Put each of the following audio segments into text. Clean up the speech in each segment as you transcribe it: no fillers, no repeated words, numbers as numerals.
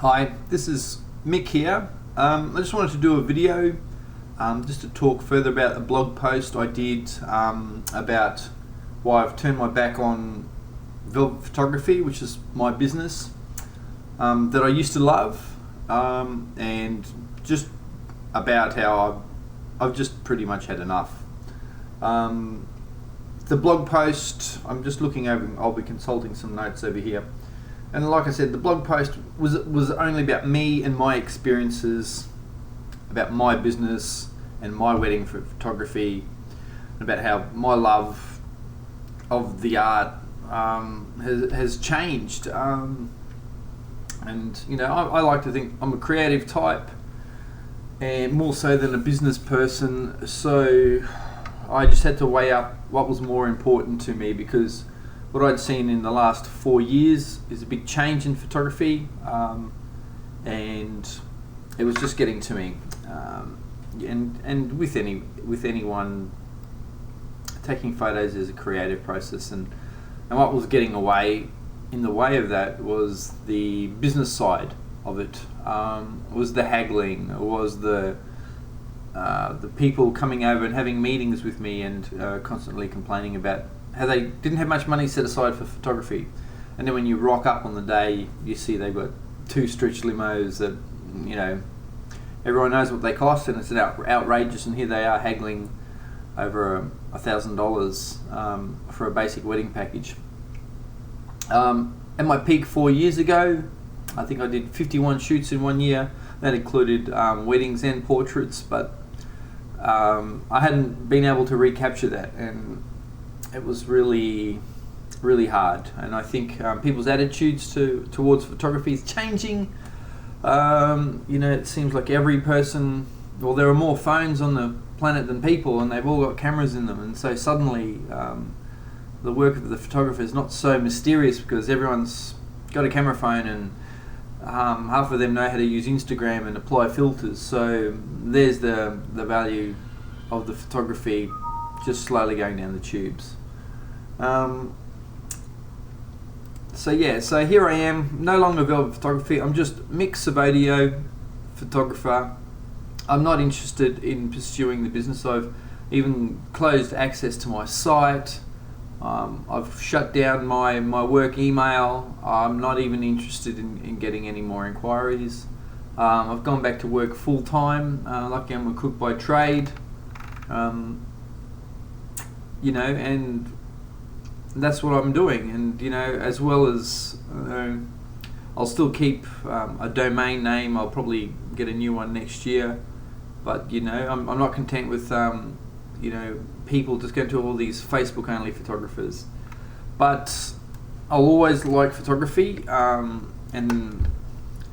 Hi, this is Mick here. I just wanted to do a video just to talk further about the blog post I did about why I've turned my back on velvet photography, which is my business that I used to love, and just about how I've just pretty much had enough. The blog post, I'm just looking over, I'll be consulting some notes over here. And like I said, the blog post was only about me and my experiences, about my business and my wedding photography, about how my love of the art has changed. And you know, I like to think I'm a creative type, and more so than a business person. So I just had to weigh up what was more important to me, because what I'd seen in the last 4 years is a big change in photography, and it was just getting to me. And with anyone, taking photos is a creative process, and what was getting in the way of that was the business side of it. Was the haggling, was the people coming over and having meetings with me and constantly complaining about how they didn't have much money set aside for photography. And then when you rock up on the day, you see they've got 2 stretch limos that, you know, everyone knows what they cost, and it's outrageous, and here they are haggling over $1,000 for a basic wedding package. At my peak 4 years ago, I think I did 51 shoots in 1 year. That included weddings and portraits, but I hadn't been able to recapture that, and it was really hard. And I think people's attitudes towards photography is changing. You know, it seems like every person, well, there are more phones on the planet than people, and they've all got cameras in them, and so suddenly the work of the photographer is not so mysterious, because everyone's got a camera phone, and half of them know how to use Instagram and apply filters. So there's the value of the photography just slowly going down the tubes. So here I am, no longer velvet photography. I'm just Mick Savodio, photographer. I'm not interested in pursuing the business. I've even closed access to my site. I've shut down my work email. I'm not even interested in getting any more inquiries. I've gone back to work full time. Lucky I'm a cook by trade. You know, and that's what I'm doing. And you know, as well as I'll still keep a domain name. I'll probably get a new one next year. But you know, I'm not content with you know, people just going to all these Facebook only photographers. But I'll always like photography, and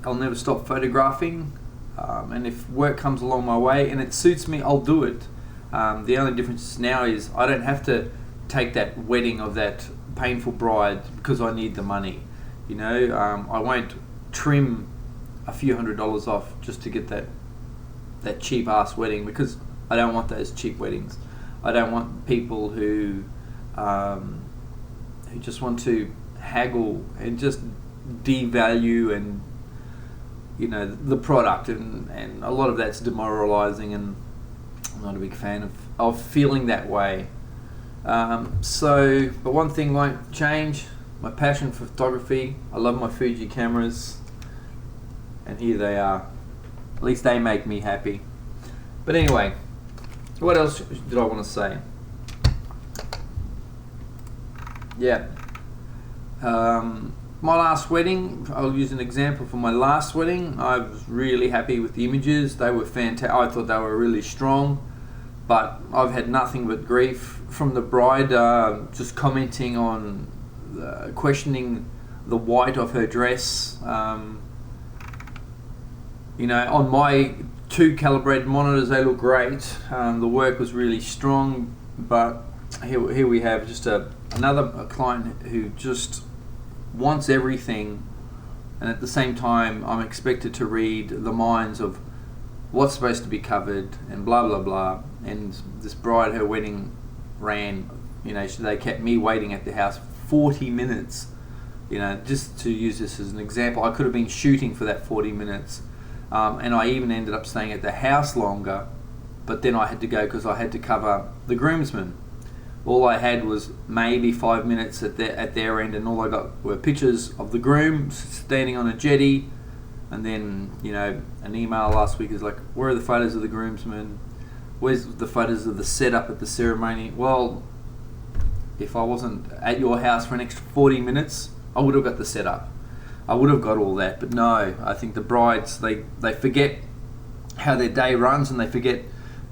I'll never stop photographing. And if work comes along my way and it suits me, I'll do it. The only difference now is I don't have to take that wedding of that painful bride because I need the money. You know, I won't trim a few $100s off just to get that cheap ass wedding, because I don't want those cheap weddings. I don't want people who just want to haggle and just devalue, and you know, the product, and a lot of that's demoralizing, and I'm not a big fan of feeling that way. But one thing won't change: my passion for photography. I love my Fuji cameras, and here they are. At least they make me happy. But anyway, what else did I want to say? Yeah. My last wedding, I'll use an example for my last wedding. I was really happy with the images. They were fantastic. I thought they were really strong, but I've had nothing but grief from the bride, just commenting on, questioning the white of her dress. You know, on my 2 calibrated monitors, they look great. The work was really strong, but here we have just another client who just wants everything, and at the same time I'm expected to read the minds of what's supposed to be covered and blah blah blah. And this bride, her wedding ran, you know, they kept me waiting at the house 40 minutes. just to use this as an example, I could have been shooting for that 40 minutes, and I even ended up staying at the house longer, but then I had to go because I had to cover the groomsmen. All I had was maybe 5 minutes at their end, and all I got were pictures of the groom standing on a jetty, and then an email last week is like, where are the photos of the groomsmen? Where's the photos of the setup at the ceremony? Well, if I wasn't at your house for an extra 40 minutes, I would have got the setup. I would have got all that. But no, I think the brides, they forget how their day runs, and they forget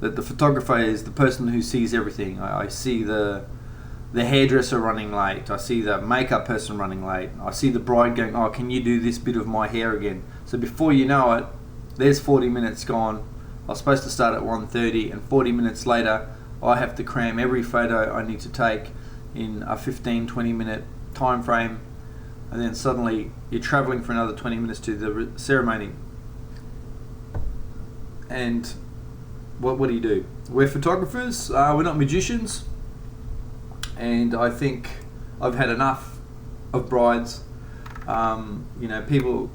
that the photographer is the person who sees everything. I see the hairdresser running late. I see the makeup person running late. I see the bride going, oh, can you do this bit of my hair again? So before you know it, there's 40 minutes gone. I was supposed to start at 1:30, and 40 minutes later, I have to cram every photo I need to take in a 15-20 minute time frame, and then suddenly you're traveling for another 20 minutes to the ceremony. And what do? We're photographers, we're not magicians, and I think I've had enough of brides. People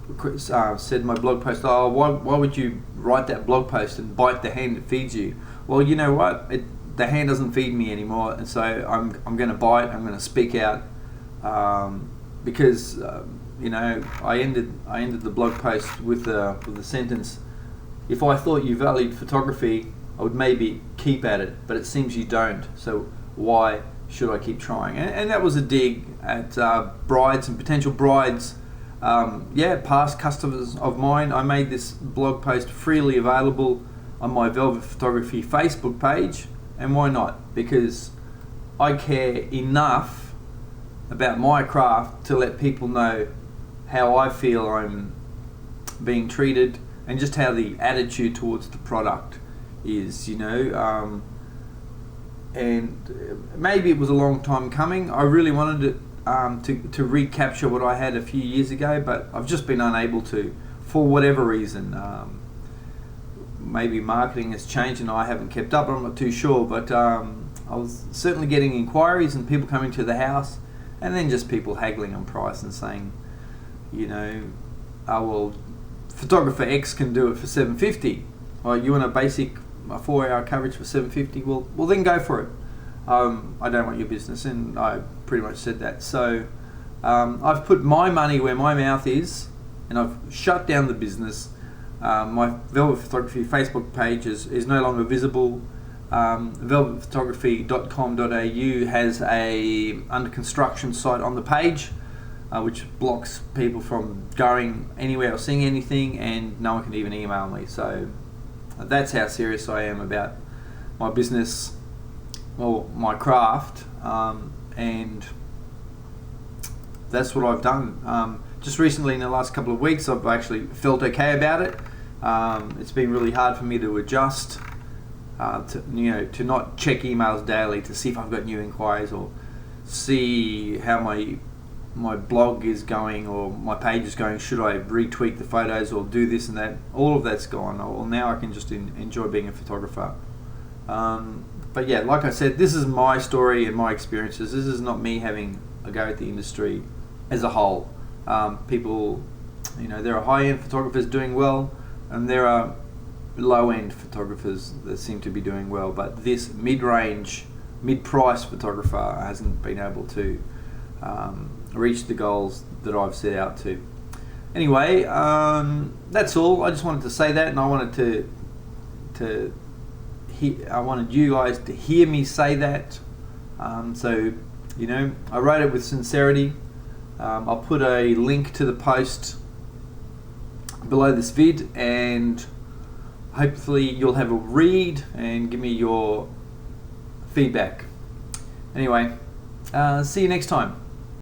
said in my blog post, oh, why would you write that blog post and bite the hand that feeds you? Well, you know what? The hand doesn't feed me anymore, and so I'm going to bite. I'm going to speak out, because I ended the blog post with the sentence: if I thought you valued photography, I would maybe keep at it, but it seems you don't. So why should I keep trying? And that was a dig at brides and potential brides. Past customers of mine. I made this blog post freely available on my Velvet Photography Facebook page. And why not? Because I care enough about my craft to let people know how I feel I'm being treated, and just how the attitude towards the product is, and maybe it was a long time coming. I really wanted it to recapture what I had a few years ago, but I've just been unable to, for whatever reason. Maybe marketing has changed and I haven't kept up, I'm not too sure, but I was certainly getting inquiries and people coming to the house, and then just people haggling on price and saying, oh, well, photographer X can do it for $750. Or you want a 4-hour coverage for $750? Well then go for it. I don't want your business, and I pretty much said that. So I've put my money where my mouth is, and I've shut down the business. My Velvet Photography Facebook page is no longer visible. velvetphotography.com.au has a under construction site on the page, which blocks people from going anywhere or seeing anything, and no one can even email me. So that's how serious I am about my business, or my craft, and that's what I've done. Just recently, in the last couple of weeks, I've actually felt okay about it. It's been really hard for me to adjust, to not check emails daily to see if I've got new inquiries, or see how my blog is going, or my page is going. Should I retweak the photos or do this and that? All of that's gone. Well, now I can just enjoy being a photographer. But yeah, like I said, this is my story and my experiences. This is not me having a go at the industry as a whole. People, there are high-end photographers doing well, and there are low-end photographers that seem to be doing well, but this mid-range, mid-price photographer hasn't been able to reach the goals that I've set out to. Anyway, that's all. I just wanted to say that, and I wanted I wanted you guys to hear me say that. So I wrote it with sincerity. I'll put a link to the post below this vid, and hopefully you'll have a read and give me your feedback. Anyway, see you next time.